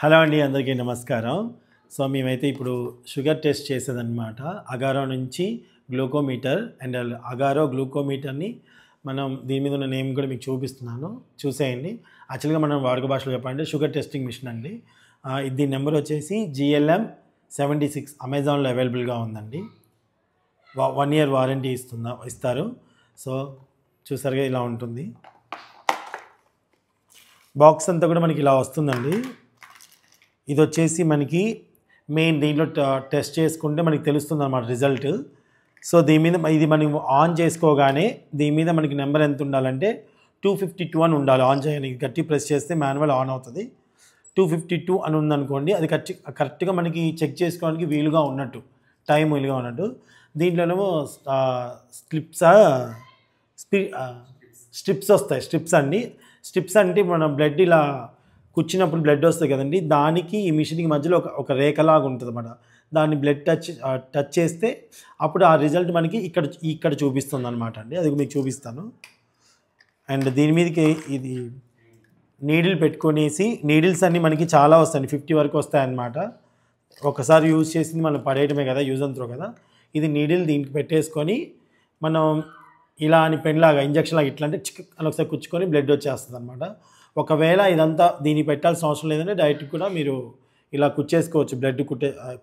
Hello అండి, అందరికీ నమస్కారం. సో మేమైతే ఇప్పుడు షుగర్ టెస్ట్ చేసేదన్నమాట. అగారో నుంచి గ్లూకోమీటర్ అండ్ అగారో గ్లూకోమీటర్ని మనం దీని మీద ఉన్న నేమ్ కూడా మీకు చూపిస్తున్నాను, చూసేయండి. యాక్చువల్గా మనం వాడుక భాషలో చెప్పాలంటే షుగర్ టెస్టింగ్ మిషన్ అండి. దీని నెంబర్ వచ్చేసి GLM76 అమెజాన్లో అవైలబుల్గా ఉందండి. 1 year వారంటీ ఇస్తారు. సో చూసారుగా ఇలా ఉంటుంది. బాక్స్ అంతా కూడా మనకి ఇలా వస్తుందండి. ఇది వచ్చేసి మనకి మెయిన్ దీంట్లో టెస్ట్ చేసుకుంటే మనకి తెలుస్తుంది అన్నమాట రిజల్ట్. సో దీని మీద ఇది మనం ఆన్ చేసుకోగానే దీని మీద మనకి నెంబర్ ఎంత ఉండాలంటే 252 అని ఉండాలి. ఆన్ చేయడానికి గట్టి ప్రెస్ చేస్తే మాన్యువల్ ఆన్ అవుతుంది. 252 అని ఉందనుకోండి, అది కరెక్ట్గా మనకి చెక్ చేసుకోవడానికి వీలుగా ఉన్నట్టు, టైం వీలుగా ఉన్నట్టు. దీంట్లోనేమో స్ట్రిప్స్ వస్తాయి. స్ట్రిప్స్ అండి. స్ట్రిప్స్ అంటే మనం బ్లడ్ ఇలా కూర్చున్నప్పుడు బ్లడ్ వస్తుంది కదండి, దానికి ఈ మిషన్కి మధ్యలో ఒక రేఖలాగా ఉంటుంది అన్నమాట. దాన్ని బ్లడ్ టచ్ చేస్తే అప్పుడు ఆ రిజల్ట్ మనకి ఇక్కడ చూపిస్తుంది అనమాట అండి. అది మీకు చూపిస్తాను. అండ్ దీని మీదకి ఇది నీడిల్ పెట్టుకొనేసి, నీడిల్స్ అన్నీ మనకి చాలా వస్తాయి, 50 వరకు వస్తాయి అన్నమాట. ఒకసారి యూజ్ చేసింది మనం పడేయటమే కదా, యూజ్ అండ్ త్రో కదా. ఇది నీడిల్ దీనికి పెట్టేసుకొని మనం ఇలా అని పెన్లాగా ఇంజక్షన్ లాగా ఇట్లా అంటే చిక్ అని ఒకసారి కుచ్చుకొని బ్లడ్ వచ్చేస్తుంది అనమాట. ఒకవేళ ఇదంతా దీనికి పెట్టాల్సిన అవసరం లేదంటే డైరెక్ట్ కూడా మీరు ఇలా కుచ్చేసుకోవచ్చు, బ్లడ్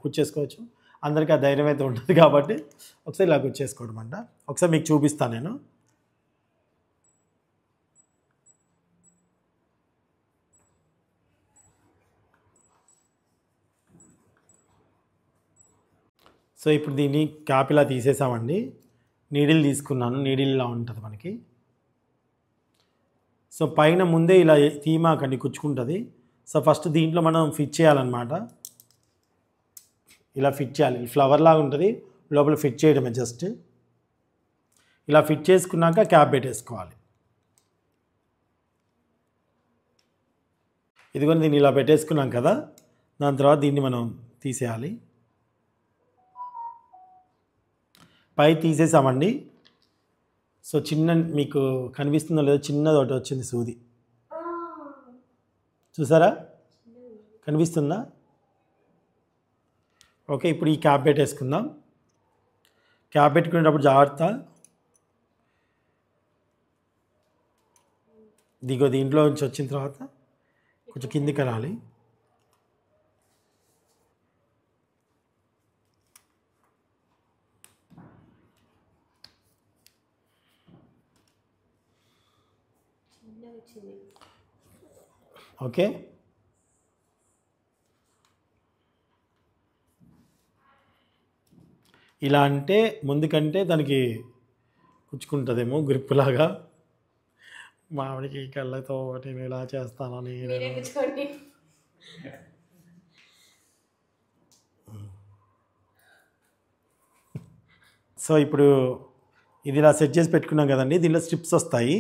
కుచ్చేసుకోవచ్చు. అందరికీ ఆ ధైర్యం అయితే ఉంటుంది కాబట్టి ఒకసారి ఇలా కుచ్చేసుకోవడం అంట. ఒకసారి మీకు చూపిస్తాను నేను. సో ఇప్పుడు దీన్ని క్యాప్ ఇలా తీసేసామండి. నీడిల్ తీసుకున్నాను. నీడిల్ ఇలా ఉంటుంది మనకి. సో పైన ముందే ఇలా తీమాకండి, కుచ్చుకుంటుంది. సో ఫస్ట్ దీంట్లో మనం ఫిట్ చేయాలన్నమాట. ఇలా ఫిట్ చేయాలి. ఫ్లవర్ లాగా ఉంటుంది, లోపల ఫిట్ చేయడమే జస్ట్. ఇలా ఫిట్ చేసుకున్నాక క్యాప్ పెట్టేసుకోవాలి. ఇదిగోని దీన్ని ఇలా పెట్టేసుకున్నాం కదా, దాని తర్వాత దీన్ని మనం తీసేయాలి. పై తీసేసామండి. సో చిన్న మీకు కనిపిస్తుందో లేదో, చిన్నది ఒకటి వచ్చింది సూది, చూసారా? కనిపిస్తుందా? ఓకే, ఇప్పుడు ఈ క్యాప్ పెట్టేసుకుందాం. క్యాప్ పెట్టుకునేటప్పుడు జాగ్రత్త. దీంట్లో నుంచి వచ్చిన తర్వాత కొంచెం కిందికి రాలి. ఓకే, ఇలా అంటే ముందుకంటే దానికి కుచ్చుకుంటుందేమో గ్రిప్ లాగా. మామిడికి కళ్ళతో నేను ఇలా చేస్తానని. సో ఇప్పుడు ఇది ఇలా సెట్ చేసి పెట్టుకున్నాం కదండి. దీనిలో స్ట్రిప్స్ వస్తాయి.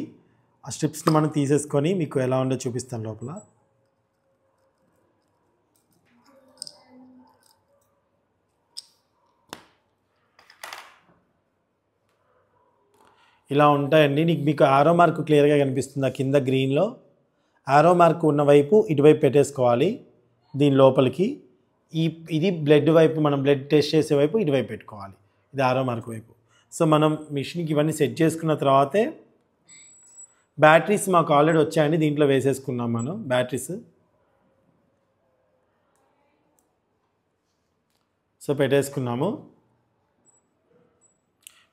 ఆ స్ట్రిప్స్ని మనం తీసేసుకొని మీకు ఎలా ఉందో చూపిస్తాను లోపల. ఇలా ఉంటాయండి. మీకు ఆరో మార్క్ క్లియర్గా కనిపిస్తుంది ఆ కింద గ్రీన్లో. ఆరో మార్క్ ఉన్న వైపు ఇటువైపు పెట్టేసుకోవాలి దీని లోపలికి. ఇది బ్లడ్ వైపు, మనం బ్లడ్ టెస్ట్ చేసే వైపు ఇటువైపు పెట్టుకోవాలి. ఇది ఆరో మార్క్ వైపు. సో మనం మిషన్కి ఇవన్నీ సెట్ చేసుకున్న తర్వాతే బ్యాటరీస్ మాకు ఆల్రెడీ వచ్చాయండి, దీంట్లో వేసేసుకున్నాం మనం బ్యాటరీస్. సో పెట్టేసుకున్నాము.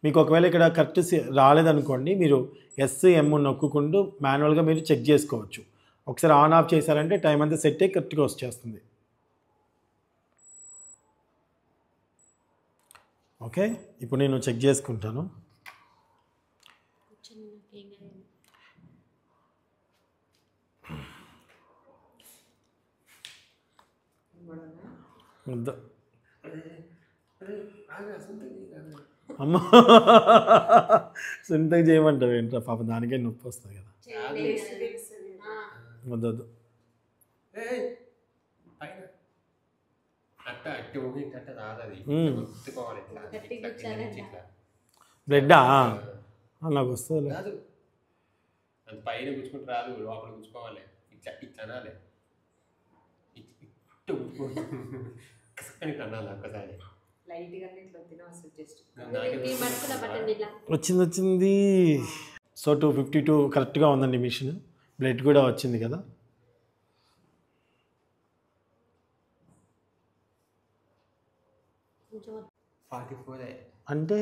మీకు ఒకవేళ ఇక్కడ కరెక్ట్ రాలేదనుకోండి, మీరు SM నొక్కుంటూ మాన్యువల్గా మీరు చెక్ చేసుకోవచ్చు. ఒకసారి ఆన్ ఆఫ్ చేశారంటే టైం అంతా సెట్ అయ్యి కరెక్ట్గా వచ్చేస్తుంది. ఓకే, ఇప్పుడు నేను చెక్ చేసుకుంటాను. అమ్మ సొంతంగా చేయమంటారు ఏంట్రా పాప, దానికే నొప్పి వస్తుంది కదా. వద్దొద్దు. బ్లడ్డా నాకు వస్తుంది. పైన కూర్చుకుంటే రాదు, లోపల కూర్చుకోవాలి. ఇట్లా ఇట్లా అనాలి. కన్నాలి ఒక్కసారి వచ్చింది వచ్చింది. సో 252 కరెక్ట్గా ఉందండి మిషన్. బ్లడ్ కూడా వచ్చింది కదా. అంటే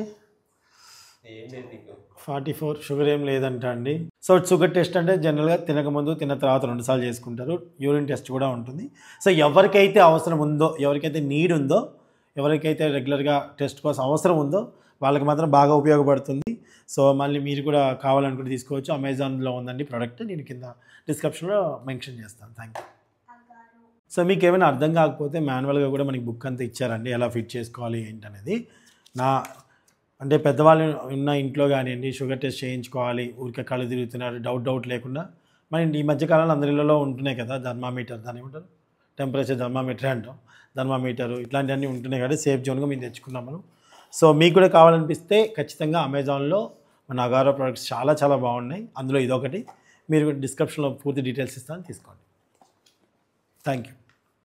44 షుగర్ ఏం లేదంట అండి. సో షుగర్ టెస్ట్ అంటే జనరల్గా తినకముందు తిన్న తర్వాత 2 సార్లు చేసుకుంటారు. యూరిన్ టెస్ట్ కూడా ఉంటుంది. సో ఎవరికైతే అవసరం ఉందో, ఎవరికైతే నీడ్ ఉందో, ఎవరికైతే రెగ్యులర్గా టెస్ట్ కోసం అవసరం ఉందో వాళ్ళకి మాత్రం బాగా ఉపయోగపడుతుంది. సో మళ్ళీ మీరు కూడా కావాలనుకుంటే తీసుకోవచ్చు. అమెజాన్లో ఉందండి ప్రోడక్ట్. నేను కింద డిస్క్రిప్షన్లో మెన్షన్ చేస్తాను. Thank you. సో మీకు ఏమైనా అర్థం కాకపోతే మాన్యువల్గా కూడా మనకి బుక్ అంతా ఇచ్చారండి, ఎలా ఫిట్ చేసుకోవాలి ఏంటనేది. అంటే పెద్దవాళ్ళు ఉన్న ఇంట్లో కానివ్వండి, షుగర్ టెస్ట్ చేయించుకోవాలి, ఊరికే కళ్ళు తిరుగుతున్నారు, డౌట్ లేకుండా మన ఈ మధ్యకాలంలో అందరి ఇళ్ళలో ఉంటున్నాయి కదా థర్మామీటర్, దాని ఏమంటారు, టెంపరేచర్ థర్మామీటర్ అంటాం, థర్మామీటరు ఇట్లాంటివన్నీ ఉంటున్నాయి కదా, సేఫ్ జోన్గా మేము తెచ్చుకున్నాం మనం. సో మీకు కూడా కావాలనిపిస్తే ఖచ్చితంగా అమెజాన్లో మన అగారో ప్రోడక్ట్స్ చాలా బాగున్నాయి. అందులో ఇదొకటి. మీరు డిస్క్రిప్షన్లో పూర్తి డీటెయిల్స్ ఇస్తాను, తీసుకోండి. Thank you.